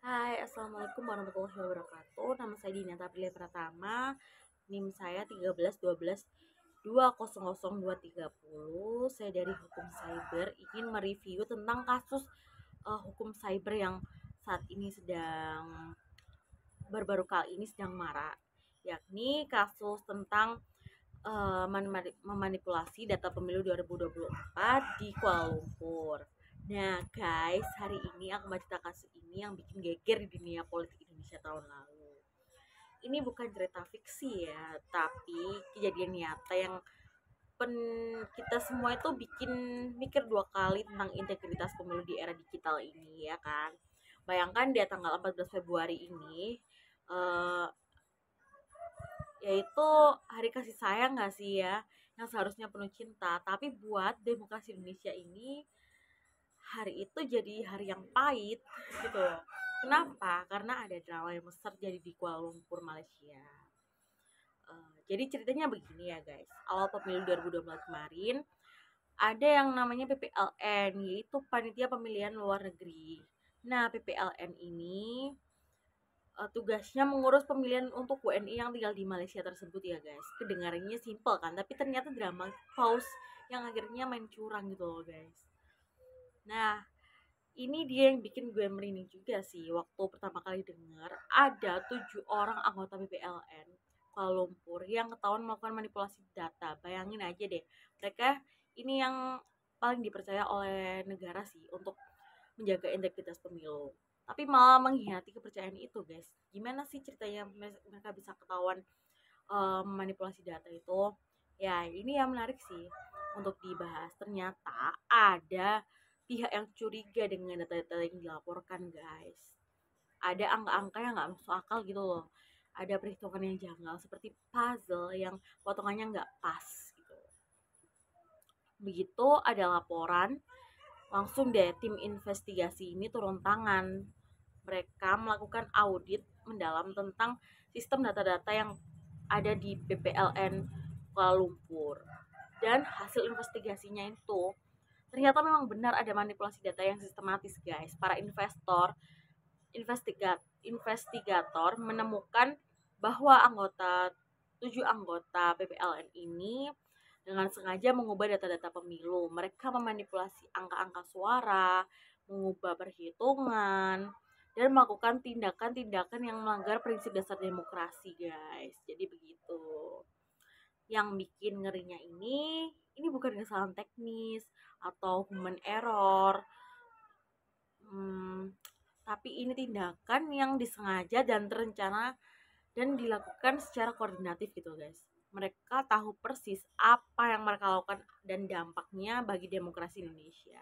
Hai, Assalamualaikum warahmatullahi wabarakatuh. Nama saya Dinata Aprilia Pratama. NIM saya 13 12 230. Saya dari Hukum Cyber ingin mereview tentang kasus hukum cyber yang saat ini baru-baru kali ini sedang marak, yakni kasus tentang memanipulasi data pemilu 2024 di Kuala Lumpur. Nah guys, hari ini aku mau cerita kasus ini yang bikin geger di dunia politik Indonesia tahun lalu. Ini bukan cerita fiksi ya, tapi kejadian nyata yang kita semua itu bikin mikir dua kali tentang integritas pemilu di era digital ini ya kan. Bayangkan dia tanggal 14 Februari ini, uh, yaitu hari kasih sayang gak sih ya, yang seharusnya penuh cinta, tapi buat demokrasi Indonesia ini hari itu jadi hari yang pahit gitu. Kenapa? Karena ada drama yang besar jadi di Kuala Lumpur, Malaysia. Jadi ceritanya begini ya guys, awal pemilu 2024 kemarin ada yang namanya PPLN, yaitu Panitia Pemilihan Luar Negeri. Nah PPLN ini tugasnya mengurus pemilihan untuk WNI yang tinggal di Malaysia tersebut ya guys. Kedengarannya simple kan, tapi ternyata drama paus yang akhirnya main curang gitu loh guys. Nah, ini dia yang bikin gue merinding juga sih waktu pertama kali dengar ada 7 orang anggota BPLN Kuala Lumpur yang ketahuan melakukan manipulasi data. Bayangin aja deh, mereka ini yang paling dipercaya oleh negara sih untuk menjaga integritas pemilu, tapi malah mengkhianati kepercayaan itu guys. Gimana sih ceritanya mereka bisa ketahuan manipulasi data itu? Ya ini yang menarik sih untuk dibahas. Ternyata ada pihak yang curiga dengan data-data yang dilaporkan guys. Ada angka-angka yang nggak masuk akal gitu loh. Ada perhitungan yang janggal seperti puzzle yang potongannya nggak pas gitu. Begitu ada laporan, langsung deh tim investigasi ini turun tangan. Mereka melakukan audit mendalam tentang sistem data-data yang ada di PPLN Kuala Lumpur. Dan hasil investigasinya itu ternyata memang benar ada manipulasi data yang sistematis guys. Para investigator menemukan bahwa 7 anggota PPLN ini dengan sengaja mengubah data-data pemilu. Mereka memanipulasi angka-angka suara, mengubah perhitungan, dan melakukan tindakan-tindakan yang melanggar prinsip dasar demokrasi, guys. Jadi begitu. Yang bikin ngerinya ini bukan kesalahan teknis atau human error. Tapi ini tindakan yang disengaja dan terencana dan dilakukan secara koordinatif gitu guys. Mereka tahu persis apa yang mereka lakukan dan dampaknya bagi demokrasi Indonesia.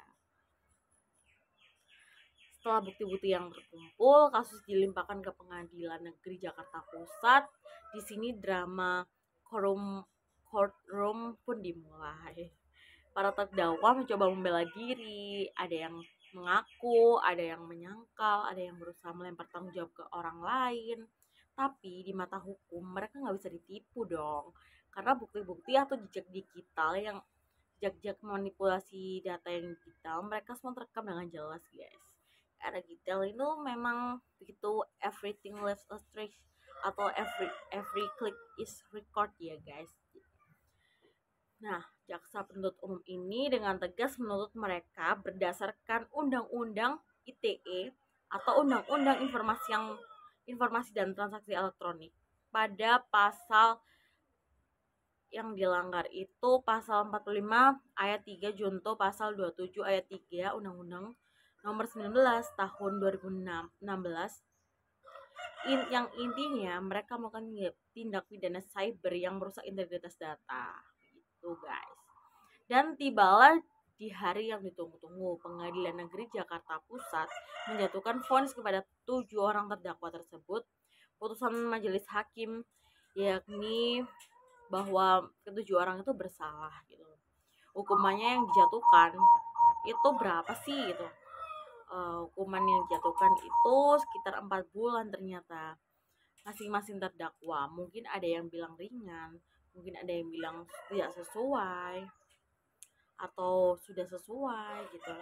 Setelah bukti-bukti yang terkumpul, kasus dilimpahkan ke Pengadilan Negeri Jakarta Pusat. Di sini drama courtroom pun dimulai. Para terdakwa mencoba membela diri, ada yang mengaku, ada yang menyangkal, ada yang berusaha melempar tanggung jawab ke orang lain. Tapi di mata hukum mereka nggak bisa ditipu dong, karena bukti-bukti atau jejak digital yang jejak manipulasi data yang digital mereka semua terekam dengan jelas guys. Era digital itu memang begitu, everything leaves a trace atau every click is record ya guys. Nah, jaksa penuntut umum ini dengan tegas menuntut mereka berdasarkan Undang-Undang ITE atau Undang-Undang Informasi dan Transaksi Elektronik. Pada pasal yang dilanggar itu pasal 45 ayat 3 junto pasal 27 ayat 3 Undang-Undang nomor 19 tahun 2016, yang intinya mereka melakukan tindak pidana cyber yang merusak integritas data gitu guys. Dan tibalah di hari yang ditunggu-tunggu, Pengadilan Negeri Jakarta Pusat menjatuhkan vonis kepada 7 orang terdakwa tersebut. Putusan majelis hakim yakni bahwa ke-7 orang itu bersalah gitu. Hukumannya yang dijatuhkan itu berapa sih gitu? Hukuman yang dijatuhkan itu sekitar 4 bulan ternyata. Masing-masing terdakwa mungkin ada yang bilang ringan, mungkin ada yang bilang tidak sesuai atau sudah sesuai gitu.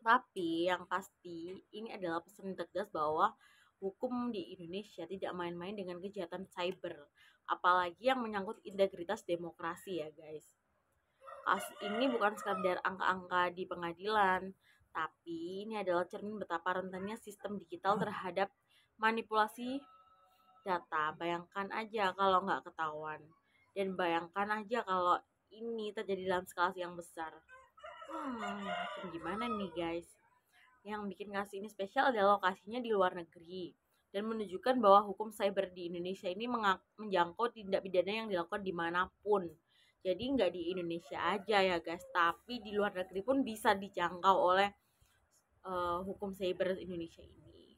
Tapi yang pasti ini adalah pesan tegas bahwa hukum di Indonesia tidak main-main dengan kejahatan cyber, apalagi yang menyangkut integritas demokrasi ya guys. Kasus ini bukan sekadar angka-angka di pengadilan, tapi ini adalah cermin betapa rentannya sistem digital terhadap manipulasi data. Bayangkan aja kalau nggak ketahuan, dan bayangkan aja kalau ini terjadi dalam skala yang besar. Makin gimana nih guys? Yang bikin kasus ini spesial adalah lokasinya di luar negeri dan menunjukkan bahwa hukum cyber di Indonesia ini menjangkau tindak pidana yang dilakukan dimanapun. Jadi nggak di Indonesia aja ya guys, tapi di luar negeri pun bisa dijangkau oleh hukum cyber Indonesia ini.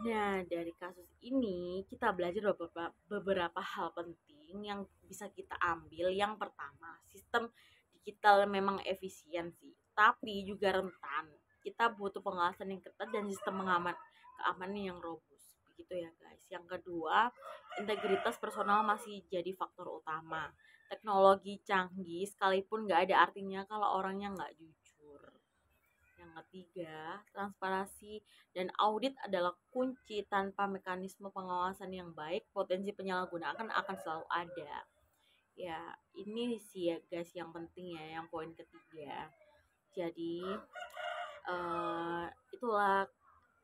Nah, dari kasus ini kita belajar beberapa hal penting yang bisa kita ambil. Yang pertama, sistem digital memang efisien sih, tapi juga rentan. Kita butuh pengawasan yang ketat dan sistem keamanan yang robust. Begitu ya guys. Yang kedua, integritas personal masih jadi faktor utama. Teknologi canggih sekalipun nggak ada artinya kalau orangnya nggak jujur. Yang ketiga, transparansi dan audit adalah kunci. Tanpa mekanisme pengawasan yang baik, potensi penyalahgunaan akan selalu ada. Ya, ini sih ya guys yang penting ya, yang poin ketiga. Jadi, itulah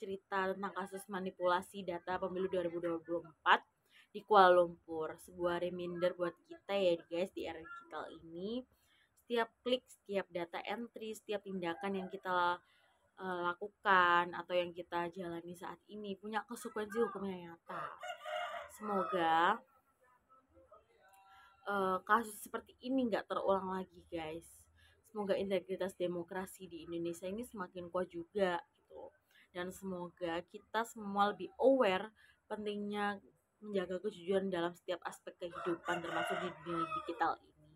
cerita tentang kasus manipulasi data pemilu 2024 di Kuala Lumpur. Sebuah reminder buat kita ya guys di era digital ini. Setiap klik, setiap data entry, setiap tindakan yang kita lakukan atau yang kita jalani saat ini punya konsekuensi hukum yang nyata. Semoga kasus seperti ini nggak terulang lagi guys. Semoga integritas demokrasi di Indonesia ini semakin kuat juga gitu. Dan semoga kita semua lebih aware pentingnya menjaga kejujuran dalam setiap aspek kehidupan termasuk di dunia digital ini.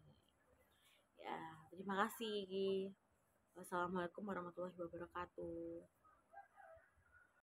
Ya, terima kasih. Wassalamualaikum warahmatullahi wabarakatuh.